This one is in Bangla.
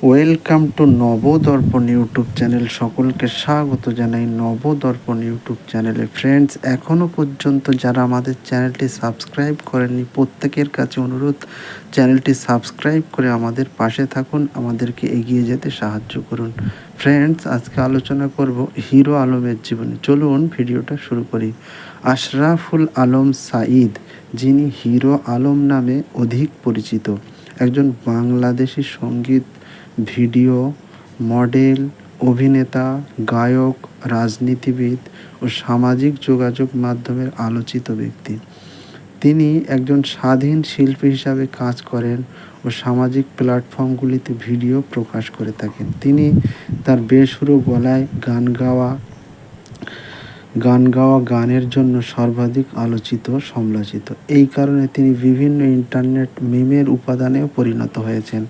Welcome to Nabadarpan YouTube channel. সকলকে স্বাগত জানাই নবদর্পণ ইউটিউব চ্যানেলে। ফ্রেন্ডস, এখনও পর্যন্ত যারা আমাদের চ্যানেলটি সাবস্ক্রাইব করেননি, প্রত্যেকের কাছে অনুরোধ, চ্যানেলটি সাবস্ক্রাইব করে আমাদের পাশে থাকুন, আমাদেরকে এগিয়ে যেতে সাহায্য করুন। ফ্রেন্ডস, আজকে আলোচনা করব হিরো আলমের জীবনে। চলুন ভিডিওটা শুরু করি। আশরাফুল আলম সাঈদ, যিনি হিরো আলম নামে অধিক পরিচিত, একজন বাংলাদেশি সঙ্গীত ভিডিও মডেল, অভিনেতা, গায়ক, রাজনীতিবিদ ও সামাজিক যোগাযোগ মাধ্যমের আলোচিত ব্যক্তি। তিনি একজন স্বাধীন শিল্পী হিসাবে কাজ করেন ও সামাজিক প্ল্যাটফর্মগুলিতে ভিডিও প্রকাশ করে থাকেন। তিনি তার বেসুরো গলায় গানের জন্য সর্বাধিক আলোচিত সমালোচিত। এই কারণে তিনি বিভিন্ন ইন্টারনেট মিমের উপাদানেও পরিণত হয়েছেন।